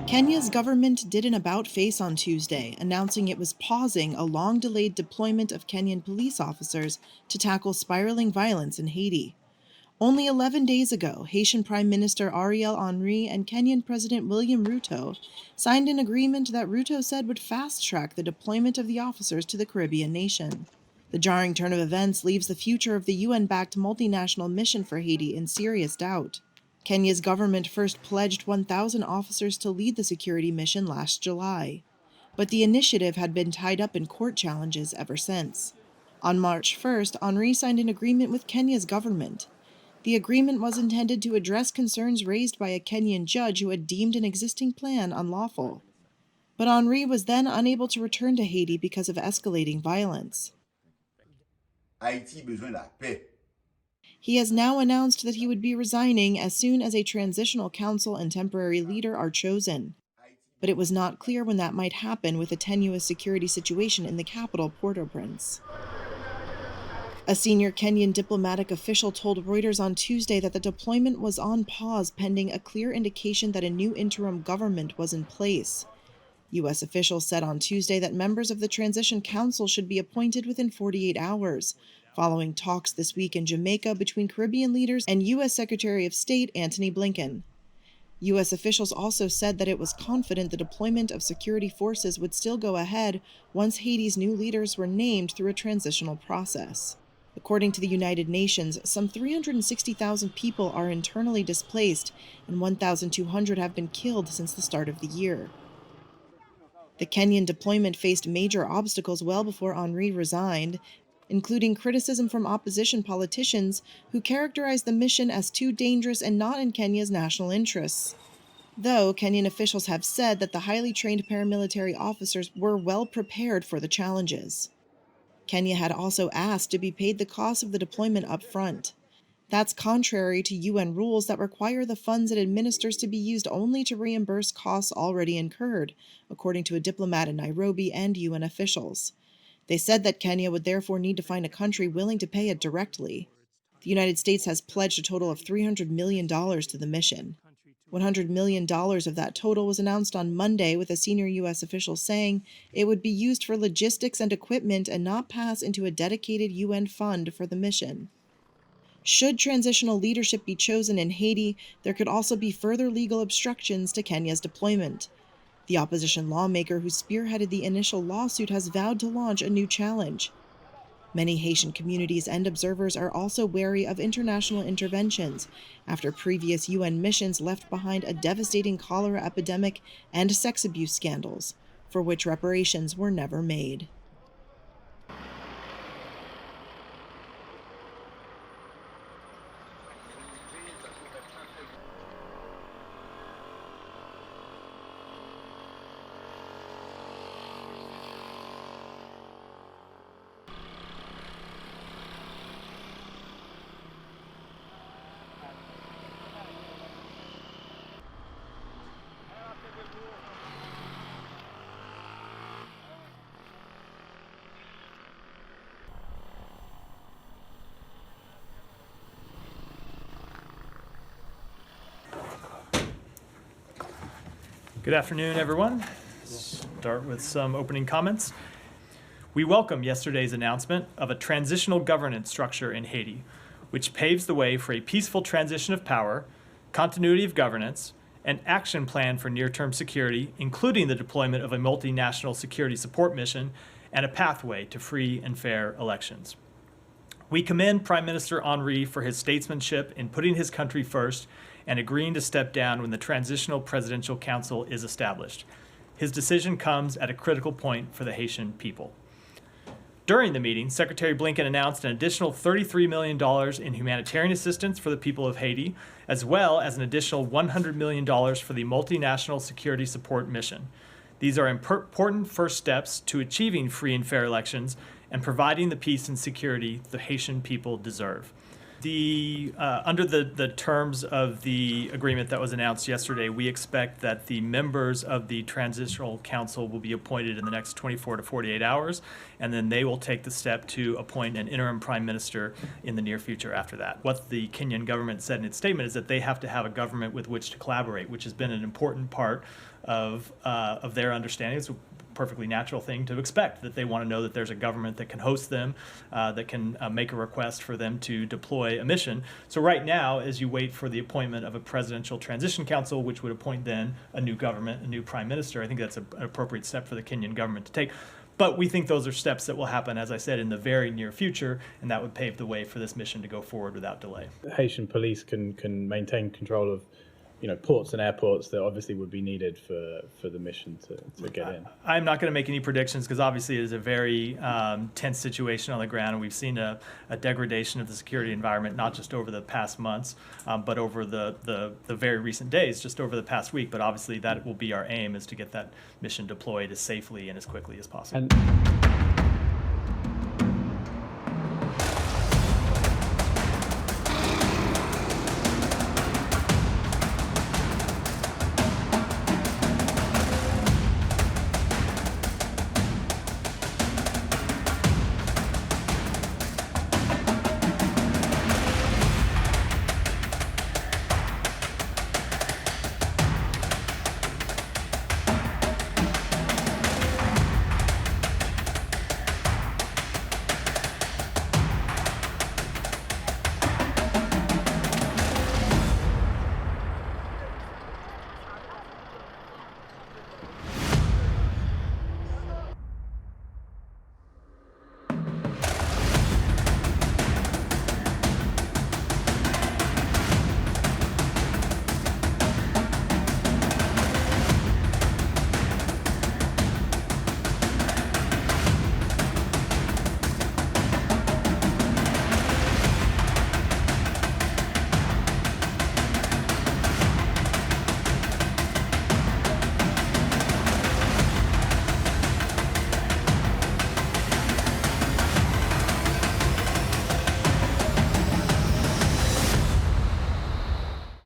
Kenya's government did an about-face on Tuesday, announcing it was pausing a long-delayed deployment of Kenyan police officers to tackle spiraling violence in Haiti. Only 11 days ago, Haitian Prime Minister Ariel Henry and Kenyan President William Ruto signed an agreement that Ruto said would fast-track the deployment of the officers to the Caribbean nation. The jarring turn of events leaves the future of the UN-backed multinational mission for Haiti in serious doubt. Kenya's government first pledged 1,000 officers to lead the security mission last July, but the initiative had been tied up in court challenges ever since. On March 1st, Henry signed an agreement with Kenya's government. The agreement was intended to address concerns raised by a Kenyan judge who had deemed an existing plan unlawful. But Henry was then unable to return to Haiti because of escalating violence. Haïti besoin de la paix. He has now announced that he would be resigning as soon as a transitional council and temporary leader are chosen. But it was not clear when that might happen with a tenuous security situation in the capital, Port-au-Prince. A senior Kenyan diplomatic official told Reuters on Tuesday that the deployment was on pause pending a clear indication that a new interim government was in place. U.S. officials said on Tuesday that members of the Transition Council should be appointed within 48 hours, following talks this week in Jamaica between Caribbean leaders and U.S. Secretary of State Antony Blinken. U.S. officials also said that it was confident the deployment of security forces would still go ahead once Haiti's new leaders were named through a transitional process. According to the United Nations, some 360,000 people are internally displaced and 1,200 have been killed since the start of the year. The Kenyan deployment faced major obstacles well before Henry resigned, including criticism from opposition politicians who characterized the mission as too dangerous and not in Kenya's national interests. Though Kenyan officials have said that the highly trained paramilitary officers were well prepared for the challenges. Kenya had also asked to be paid the cost of the deployment up front. That's contrary to UN rules that require the funds it administers to be used only to reimburse costs already incurred, according to a diplomat in Nairobi and UN officials. They said that Kenya would therefore need to find a country willing to pay it directly. The United States has pledged a total of $300 million to the mission. $100 million of that total was announced on Monday, with a senior U.S. official saying it would be used for logistics and equipment and not pass into a dedicated UN fund for the mission. Should transitional leadership be chosen in Haiti, there could also be further legal obstructions to Kenya's deployment. The opposition lawmaker who spearheaded the initial lawsuit has vowed to launch a new challenge. Many Haitian communities and observers are also wary of international interventions after previous UN missions left behind a devastating cholera epidemic and sex abuse scandals, for which reparations were never made. Good afternoon, everyone. Start with some opening comments. We welcome yesterday's announcement of a transitional governance structure in Haiti, which paves the way for a peaceful transition of power, continuity of governance, an action plan for near-term security, including the deployment of a multinational security support mission, and a pathway to free and fair elections. We commend Prime Minister Henry for his statesmanship in putting his country first and agreeing to step down when the Transitional Presidential Council is established. His decision comes at a critical point for the Haitian people. During the meeting, Secretary Blinken announced an additional $33 million in humanitarian assistance for the people of Haiti, as well as an additional $100 million for the multinational security support mission. These are important first steps to achieving free and fair elections and providing the peace and security the Haitian people deserve. Under the terms of the agreement that was announced yesterday, we expect that the members of the Transitional Council will be appointed in the next 24 to 48 hours, and then they will take the step to appoint an interim prime minister in the near future after that. What the Kenyan government said in its statement is that they have to have a government with which to collaborate, which has been an important part of their understanding. It's a perfectly natural thing to expect, that they want to know that there's a government that can host them, that can make a request for them to deploy a mission. So right now, as you wait for the appointment of a presidential transition council, which would appoint then a new government, a new prime minister, I think that's an appropriate step for the Kenyan government to take. But we think those are steps that will happen, as I said, in the very near future, and that would pave the way for this mission to go forward without delay. Haitian police can maintain control of, ports and airports that obviously would be needed for the mission to get in. I'm not going to make any predictions because obviously it is a very tense situation on the ground, and we've seen a degradation of the security environment, not just over the past months, but over the very recent days, just over the past week. But obviously that will be our aim, is to get that mission deployed as safely and as quickly as possible. And